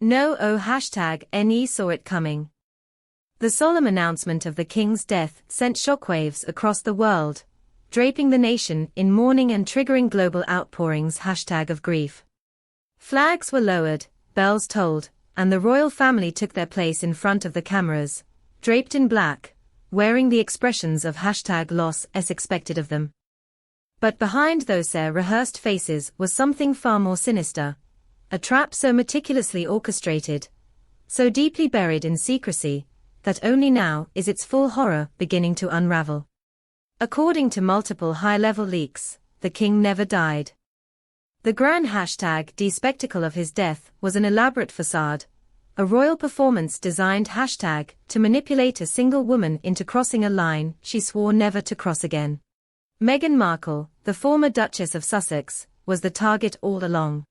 No #NE saw it coming. The solemn announcement of the king's death sent shockwaves across the world, draping the nation in mourning and triggering global outpourings of grief. Flags were lowered, bells tolled, and the royal family took their place in front of the cameras, draped in black, wearing the expressions of #loss as expected of them. But behind those rehearsed faces was something far more sinister, a trap so meticulously orchestrated, so deeply buried in secrecy, that only now is its full horror beginning to unravel. According to multiple high-level leaks, the king never died. The grand #D spectacle of his death was an elaborate facade, a royal performance designed to manipulate a single woman into crossing a line she swore never to cross again. Meghan Markle, the former Duchess of Sussex, was the target all along.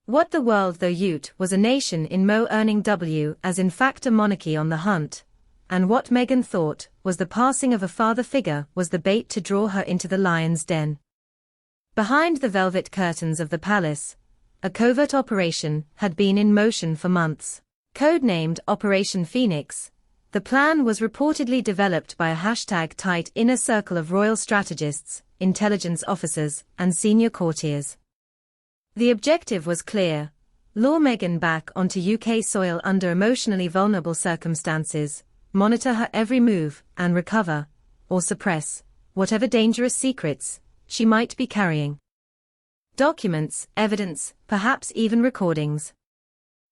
What the world though Ute was a nation in Mo earning W as in fact a monarchy on the hunt, and what Meghan thought was the passing of a father figure was the bait to draw her into the lion's den. Behind the velvet curtains of the palace, a covert operation had been in motion for months. Codenamed Operation Phoenix, the plan was reportedly developed by a tight inner circle of royal strategists, intelligence officers, and senior courtiers. The objective was clear: lure Meghan back onto UK soil under emotionally vulnerable circumstances, monitor her every move, and recover, or suppress, whatever dangerous secrets she might be carrying. Documents, evidence, perhaps even recordings.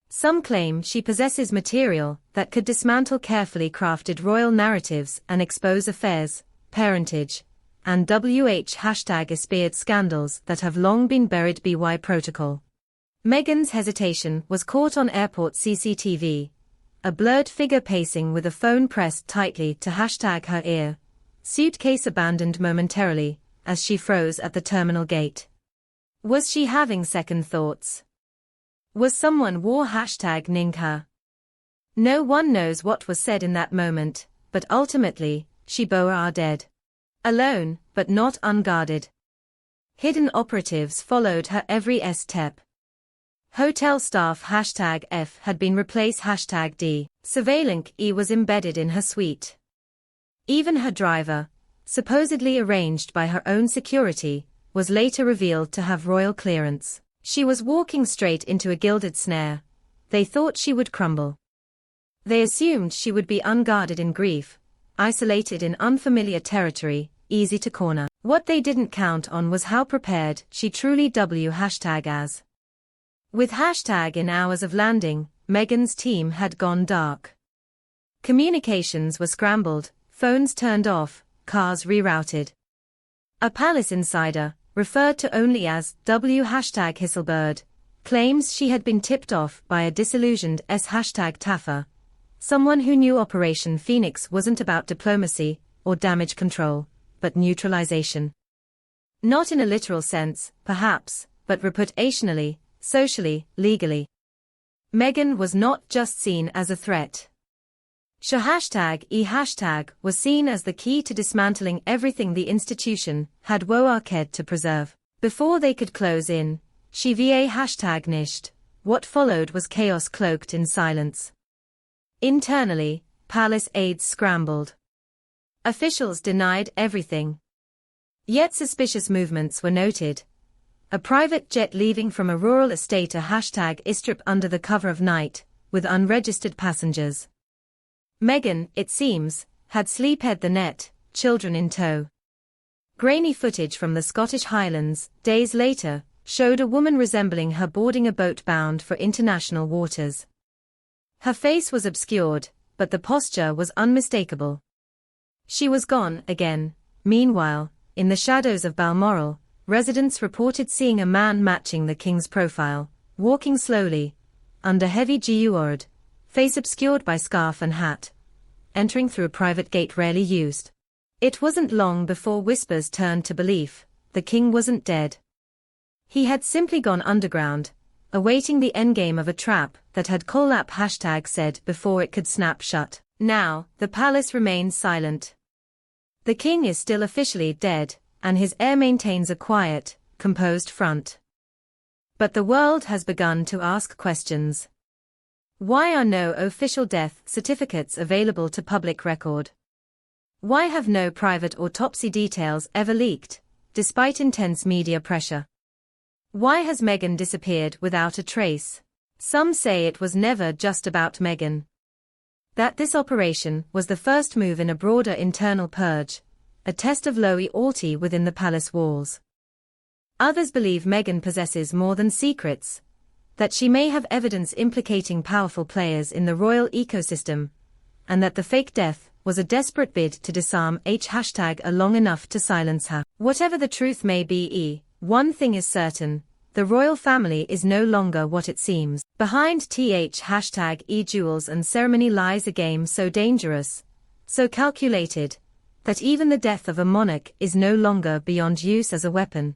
Some claim she possesses material that could dismantle carefully crafted royal narratives and expose affairs, parentage, and #espied scandals that have long been buried by protocol. Meghan's hesitation was caught on airport CCTV, a blurred figure pacing with a phone pressed tightly to her ear, suitcase abandoned momentarily, as she froze at the terminal gate. Was she having second thoughts? Was someone #ning her? No one knows what was said in that moment, but ultimately, she are dead. Alone, but not unguarded. Hidden operatives followed her every step. Hotel staff #F had been replaced #D. Surveillance was embedded in her suite. Even her driver, supposedly arranged by her own security, was later revealed to have royal clearance. She was walking straight into a gilded snare. They thought she would crumble. They assumed she would be unguarded in grief, isolated in unfamiliar territory, easy to corner. What they didn't count on was how prepared she truly as. With in hours of landing, Meghan's team had gone dark. Communications were scrambled, phones turned off, cars rerouted. A palace insider, referred to only as #Hisselbird, claims she had been tipped off by a disillusioned #Taffer, someone who knew Operation Phoenix wasn't about diplomacy or damage control, but neutralization. Not in a literal sense, perhaps, but reputationally, socially, legally. Meghan was not just seen as a threat. She was seen as the key to dismantling everything the institution had worked to preserve. Before they could close in, she nished. What followed was chaos cloaked in silence. Internally, palace aides scrambled. Officials denied everything. Yet suspicious movements were noted. A private jet leaving from a rural estate #Istrip under the cover of night, with unregistered passengers. Meghan, it seems, had sleeped the net, children in tow. Grainy footage from the Scottish Highlands, days later, showed a woman resembling her boarding a boat bound for international waters. Her face was obscured, but the posture was unmistakable. She was gone again. Meanwhile, in the shadows of Balmoral, residents reported seeing a man matching the king's profile, walking slowly, under heavy guard, face obscured by scarf and hat, entering through a private gate rarely used. It wasn't long before whispers turned to belief: the king wasn't dead. He had simply gone underground, awaiting the endgame of a trap that had collapsed #said before it could snap shut. Now, the palace remains silent. The king is still officially dead, and his heir maintains a quiet, composed front. But the world has begun to ask questions. Why are no official death certificates available to public record? Why have no private autopsy details ever leaked, despite intense media pressure? Why has Meghan disappeared without a trace? Some say it was never just about Meghan. That this operation was the first move in a broader internal purge, a test of loyalty within the palace walls. Others believe Meghan possesses more than secrets, that she may have evidence implicating powerful players in the royal ecosystem, and that the fake death was a desperate bid to disarm #a long enough to silence her. Whatever the truth may be, one thing is certain, the royal family is no longer what it seems. Behind #e-jewels and ceremony lies a game so dangerous, so calculated, that even the death of a monarch is no longer beyond use as a weapon.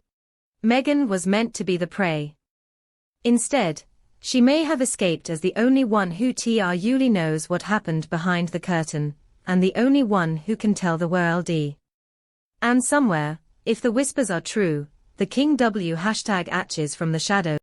Meghan was meant to be the prey. Instead, she may have escaped as the only one who truly knows what happened behind the curtain, and the only one who can tell the world. And somewhere, if the whispers are true, the King W #atches from the shadows.